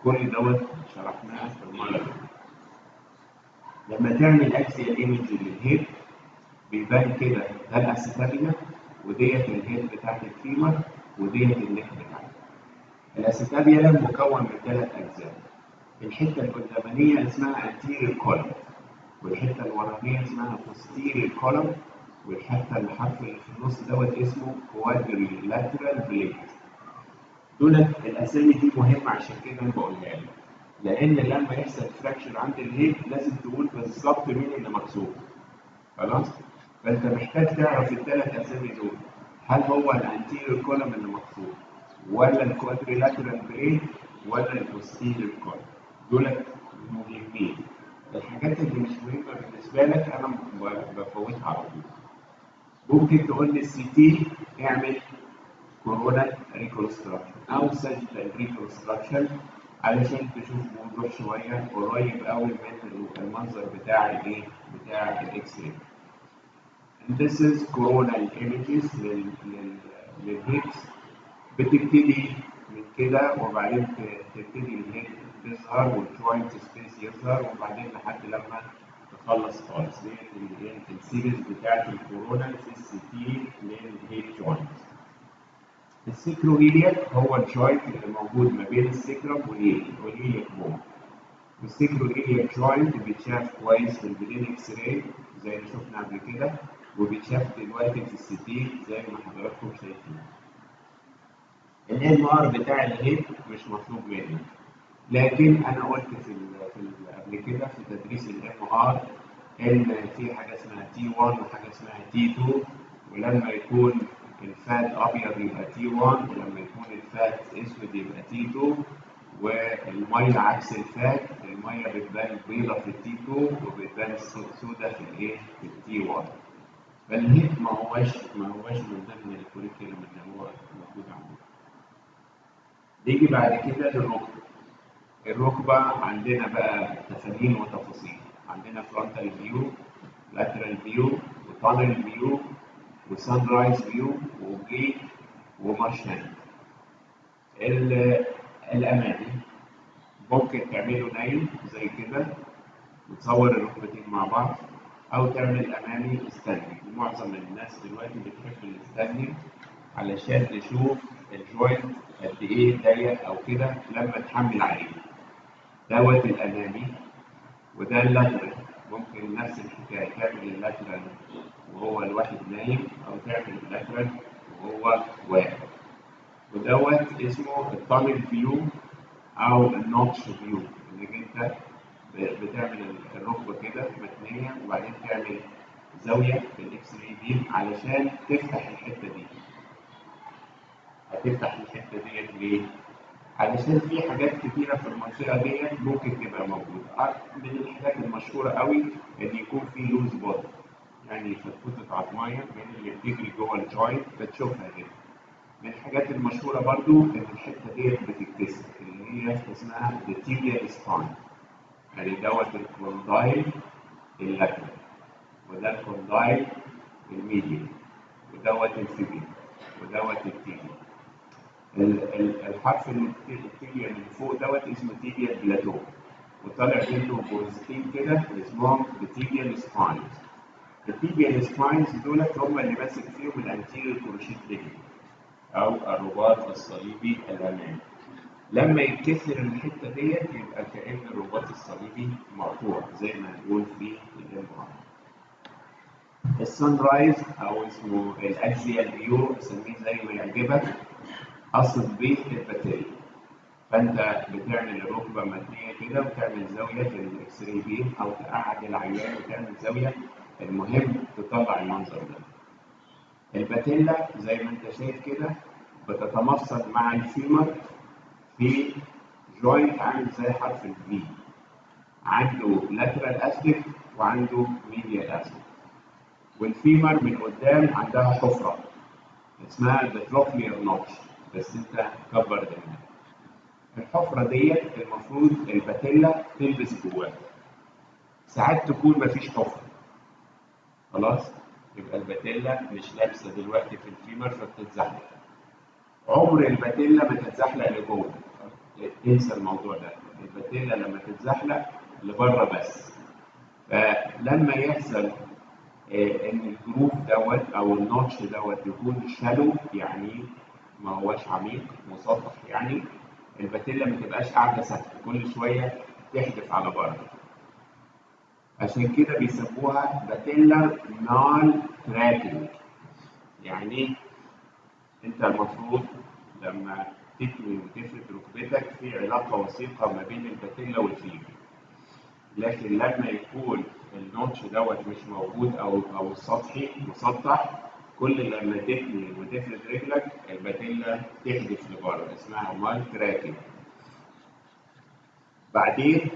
A: كل دوت شرحناه في المره اللي فاتت. لما تعمل اكسيال ايمج للهيد بيبان كده ده الاسيتابيولم وديت الهيد بتاعت الفيمر وديت النك بتاعتها. الاسيتابيولم مكون من 3 اجزاء. الحته القدامانيه اسمها anterior column، والحته الورانيه اسمها posterior column، والحته الحرف اللي في النص دوت اسمه quadrilateral plate. دولت الاسامي دي مهمه عشان كده انا بقولها لك، لان لما يحصل فراكشر عند الهيد لازم تقول بالظبط مين اللي مكسور. خلاص؟ فانت محتاج تعرف ال3 اسامي دول، هل هو الانتيريور كولوم اللي مكسور ولا الكوادريلاترال بليت ولا البوستيريور كولوم. دولت مهمين. الحاجات اللي مش مهمه بالنسبه لك انا بفوتها على طول. ممكن تقول لي السي تي اعمل كورونا ريكونستراكشن او ساجيتال ريكونستراكشن علشان تشوف موضوع شويه قريب قوي من المنظر بتاع الايه؟ بتاع الاكس راي. This is coronal images للهيبس. بتبتدي من كده وبعدين تبتدي الهيد تظهر والجوينت سبيس يظهر وبعدين لحد لما تخلص خالص. دي السيريز بتاعت الكورونال سي تي للهيد جوينت. السيكروإيليك هو الجوينت اللي موجود ما بين السيكرم والإيليك بون. السيكروإيليك جوينت بيتشاف كويس في البلين اكس راي زي اللي شفنا قبل كده، وبيتشاف دلوقتي في السي تي زي ما حضراتكم شايفين. الام ار بتاع الهيد مش مطلوب مني، لكن انا قلت قبل كده في تدريس الام ار ان في حاجه اسمها تي 1 وحاجه اسمها تي 2، ولما يكون الفات ابيض يبقى تي 1 ولما يكون الفات اسود يبقى تي 2، والميه عكس الفات، الميه بتبان بيضه في التي 2 وبتبان سوداء في الايه؟ في التي 1. فالهيد ما هوش من ضمن الكوريكولم اللي هو موجود عندنا. نيجي بعد كده للركبه. الركبه عندنا بقى تفانين وتفاصيل، عندنا فرونتال فيو، لاترال فيو، وتانل فيو، وسان رايز فيو، واوبليك، ومارشال. الامامي ممكن تعمله نايم زي كده وتصور الركبتين مع بعض، او تعمل امامي ستاندنج. معظم الناس دلوقتي بتحب الستاندنج علشان تشوف الجوينت قد ايه ضيق او كده لما تحمل عليه. دوت الامامي، وده اللاترال. ممكن نفس الحكايه تعمل اللاترال وهو الواحد نايم، او تعمل اللاترال وهو واقف. ودوت اسمه التانل فيو او النوتش فيو، انك انت بتعمل الركبه كده متنيه وبعدين تعمل زاويه بالاكس راي بيم علشان تفتح الحته دي. هتفتح الحته ديت ليه؟ علشان في حاجات كتيرة في المنطقة ديت ممكن تبقى موجودة. من الحاجات المشهورة قوي إن يكون في لوز بودي، يعني فتفوتة عظمية من اللي بتجري جوه الجوينت بتشوفها كده. من الحاجات المشهورة برضو إن الحتة ديت بتتكسر اللي هي اسمها التيبيال سباين، يعني دوت الكوندايل اللاترال، وده الكوندايل الميديال، ودوت الفيبيال، ودوت التيبيال. الحرف التيبيا من فوق دوت اسمه تيبيا بلاتو، وطالع منه جزئين كده اسمهم التيبيا سباينز. التيبيا سباينز دولت هم اللي ماسك فيهم الانتيريور كروشيت ليجمنت او الرباط الصليبي الامامي. لما يتكسر الحته ديت يبقى كأن الرباط الصليبي مقطوع زي ما هنقول في الام. السان رايز او اسمه الاكسيال فيو سميه زي ما يعجبك، اصل بيه الباتيريا. فانت بتعمل الركبه متنيه كده وتعمل زاويه في الاكس راي بيم او تقعد العيان وتعمل زاويه، المهم تطلع المنظر ده. الباتيلا زي ما انت شايف كده بتتمثل مع الفيمر في جوينت عامل زي حرف الفي، عنده لاترال اسبكت وعنده ميديال اسبكت. والفيمر من قدام عندها حفره اسمها البتروكلير نوتش، بس انت كبر دماغك. الحفره ديت المفروض الباتيلا تلبس جواها، ساعات تكون مفيش حفره، خلاص يبقى الباتيلا مش لابسه دلوقتي في الفيمر فبتتزحلق. عمر الباتيلا ما تتزحلق لجوه، انسى الموضوع ده. الباتيلا لما تتزحلق لبره بس. فلما يحصل ان الجروف دوت او النوتش دوت يكون شالو، يعني ما هوش عميق مسطح، يعني الباتيلا ما تبقاش قاعده ثابته، كل شويه تحدف على بره. عشان كده بيسموها باتيلا نال تراكنج. يعني انت المفروض لما تتوي وتفرد ركبتك في علاقه وثيقه ما بين الباتيلا والفيمر، لكن لما يكون النوتش دوت مش موجود او السطحي مسطح، كل لما تتني وتفرد رجلك الباتيلا تحدف لبره، اسمها مال تراكنج. بعدين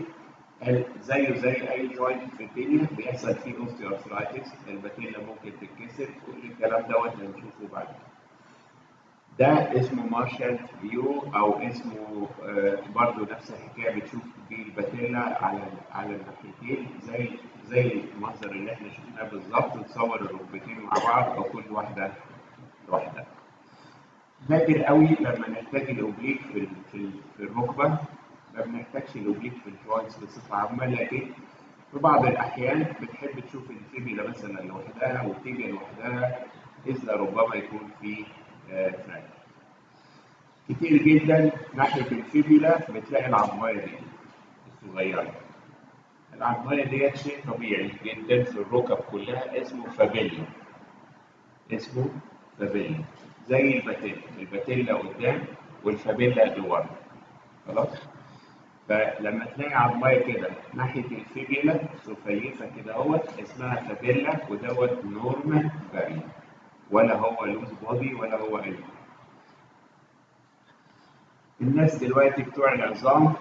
A: زيه زي اي جوينت في الدنيا بيحصل فيه اوستيوارثرايتس، الباتيلا ممكن تتكسر، كل الكلام دوت هنشوفه بعد كده. ده اسمه مارشال فيو او اسمه برضه نفس الحكايه، بتشوف بيه الباتيلا على الناحيتين زي المنظر اللي احنا شفناه بالظبط، وتصور الركبتين مع بعض او كل واحده لوحدها. نادر قوي لما نحتاج الاوبليك في الركبه، ما بنحتاجش الاوبليك في الجوينتس بصفه عامه، لكن في بعض الاحيان بتحب تشوف الفيبيلا مثلا لوحدها والتيبيا لوحدها، اذا ربما يكون في فراكشر. كتير جدا ناحيه الفيبيلا بتلاقي العظميه دي الصغيره. العظميه ديت شيء طبيعي جدا في الركب كلها، اسمه فابيلا. اسمه فابيلا زي الباتيلا قدام والفابيلا لورا، خلاص. فلما تلاقي عظميه كده ناحيه الفيبيلا سفيفه كده اهوت اسمها فابيلا، ودوت نورمال فاري، ولا هو لوز بودي ولا هو اي. الناس دلوقتي بتوع العظام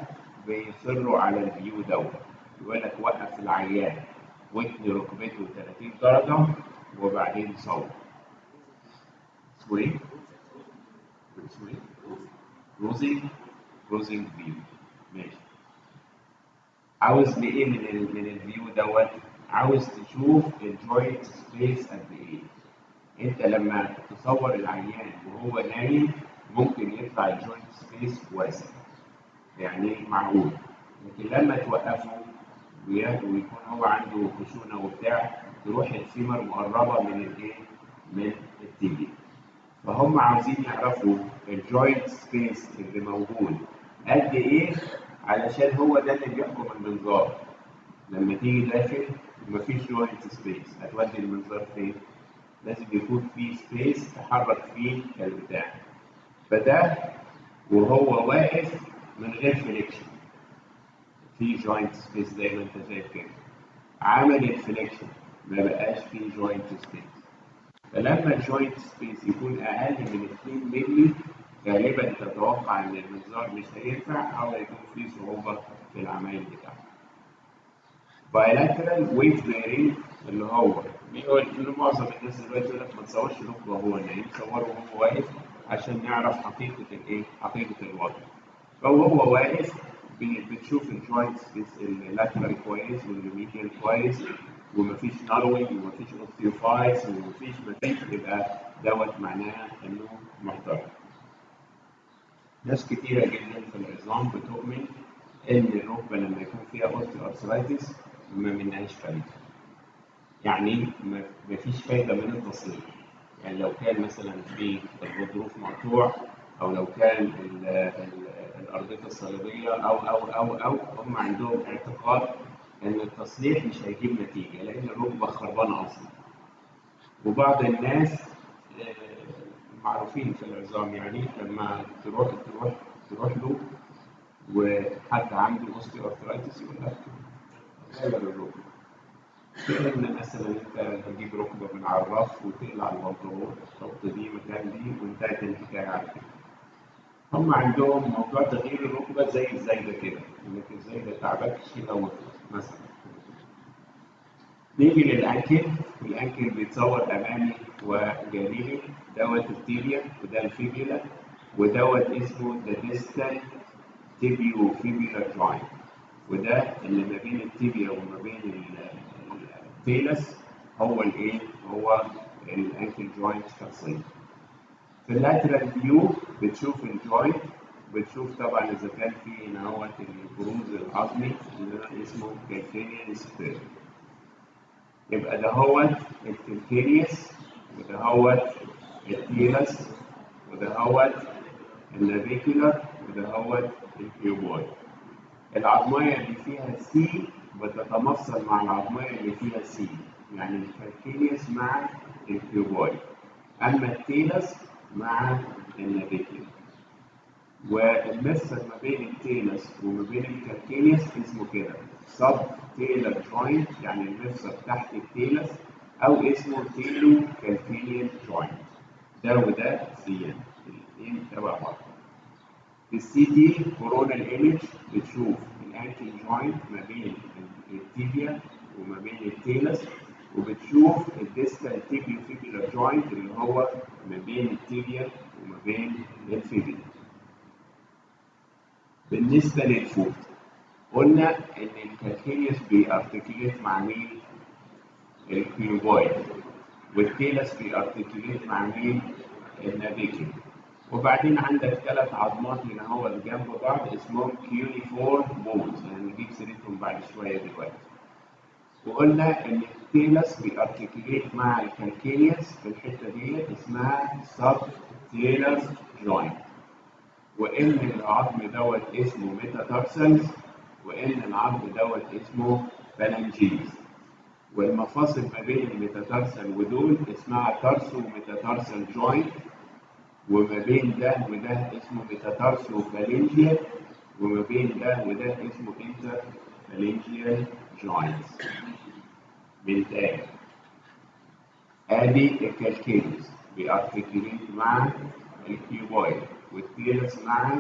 A: بيصروا على الفيو دوت، يقول لك وقف العيان واتني ركبته 30 درجه وبعدين صور. اسمه ايه؟ اسمه ايه؟ روزنج فيو. ماشي. عاوز ايه من الفيو دوت؟ عاوز تشوف الجوينت سبيس قد ايه. انت لما تصور العيان وهو نايم ممكن يطلع الجوينت سبيس واسع، يعني معقول. لكن لما توقفه ويكون هو عنده خشونه وبتاع، تروح الفيمر مقربه من الايه؟ من التيبيا. فهم عاوزين يعرفوا الجوينت سبيس اللي موجود قد ايه، علشان هو ده اللي بيحكم المنظار. لما تيجي داخل ومفيش جوينت سبيس هتودي المنظار فين؟ لازم يكون في سبيس تحرك فيه البتاع. فده وهو واقف من غير فليكشن، في جوينت سبيس زي ما انت شايف كده. عمل الفليكشن ما بقاش فيه جوينت سبيس. فلما الجوينت سبيس يكون اقل من 2 مللي غالبا تتوقع ان المنظار مش هينفع او هيكون فيه صعوبه في العمايل بتاعته. بايلاترال ويت بيرنج اللي هو بيقول ان معظم الناس دلوقتي يقول لك ما تصورش ركبه وهو نايم، صوره وهو واقف عشان نعرف حقيقه الايه؟ حقيقه الوضع. فهو واقف بتشوف الجوينتس اللاترال كويس والميديال كويس ومفيش ناروينج ومفيش اوستيوفايتس ومفيش يبقى دوت معناها انه محترم. ناس كتيره جدا في العظام بتؤمن ان الركبه لما يكون فيها اوستيوارثرايتس ما منهاش فايده. يعني مفيش فايده من التصليح. يعني لو كان مثلا في الغضروف مقطوع او لو كان الاربطه الصليبيه او هم عندهم اعتقاد ان التصليح مش هيجيب نتيجه لان الركبه خربانه اصلا. وبعض الناس معروفين في العظام يعني لما تروح له وحد عنده اوستيوارثرايتس يقول لك غير الركبه. كأن مثلا انت تجيب ركبه من على الرف وتقلع البنطلون تحط دي مكان دي وانتهت الحكايه على كده. هم عندهم موضوع تغيير الركبه زي الزايده كده، انك الزايده تعبك تشيلها وتخلص مثلا. نيجي للانكل، الانكل بيتصور امامي وجانبي، دوت التيبيا وده الفيبيولا ودوت اسمه ذا ديستال تيبيو فيبيولا جوينت، وده اللي ما بين التيبيا وما بين التيلس هو الايه؟ هو الانكل جوينت شخصيا. في اللاترال فيو بتشوف الجوينت، بتشوف طبعا اذا كان في هنا هو البروز العظمي اللي اسمه كالكينيان سبير. يبقى ده هو الكالكينيس وده هو التيلس وده هو النافيكولار وده هو الكيوبويد. العظمية اللي فيها سي بتتمثل مع العظمية اللي فيها سي، يعني الكالكينيس مع الكيوبويد، أما التيلس مع النافيكولار. والمفصل ما بين التيلس وما بين الكالكينيس اسمه كده سب تيلر جوينت، يعني المفصل تحت التيلس، أو اسمه تيلو كالكينيان جوينت. ده وده سيان، الاثنين تبع بعض. في السي دي كورونال ايمج بتشوف الانكل جوينت ما بين التيبيا وما بين التيلس، وبتشوف الديستال تيبيو فيبيولار جوينت اللي هو ما بين التيبيا وما بين الفيبيولا. بالنسبه للفوت قلنا ان الكالكينيوس بيارتكليت مع مين؟ الكيوبويد، والتيلس بيارتكليت مع مين؟ النافيكولار. وبعدين عندك ثلاث عظمات هنا هو جنب بعض اسمهم كيونيفورم بونز، هنجيب سيرتهم بعد شويه دلوقتي. وقلنا ان التيلس بيارتكليت مع الكالكينيوس في الحته دي اسمها سب تيلر جوينت، وان العظم دوت اسمه ميتاتارسلز، وان العظم دوت اسمه فالانجيز. والمفاصل ما بين الميتاتارسل ودول اسمها تارسو ميتاتارسل جوينت، وما بين ده وده اسمه ميتاتارسو فالنجيال، وما بين ده وده اسمه انتر فالنجيال جوينتس. بالتالي ادي الكالكينيوس بيارتكليت مع الكيوبويد والتيلس مع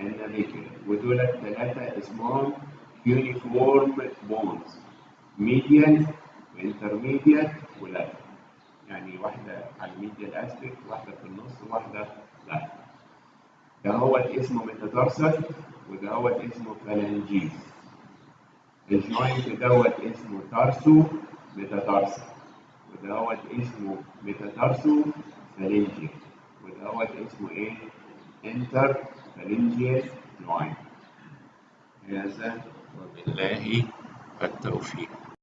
A: النافيكولار، ودول الثلاثه اسمهم يونيفورم بونز، ميديال وانترميديال ولاترال، يعني واحده على الميديال اسبكت واحده في النص وواحده لا. ده هو اسمه ميتاتارسل وده هو اسمه فالانجيز. الجوينت دوت اسمه تارسو ميتاتارسل، وده هو اسمه ميتاتارسو فالنجيال، وده هو اسمه ايه؟ انتر فالنجيال جوينت. هذا وبالله التوفيق.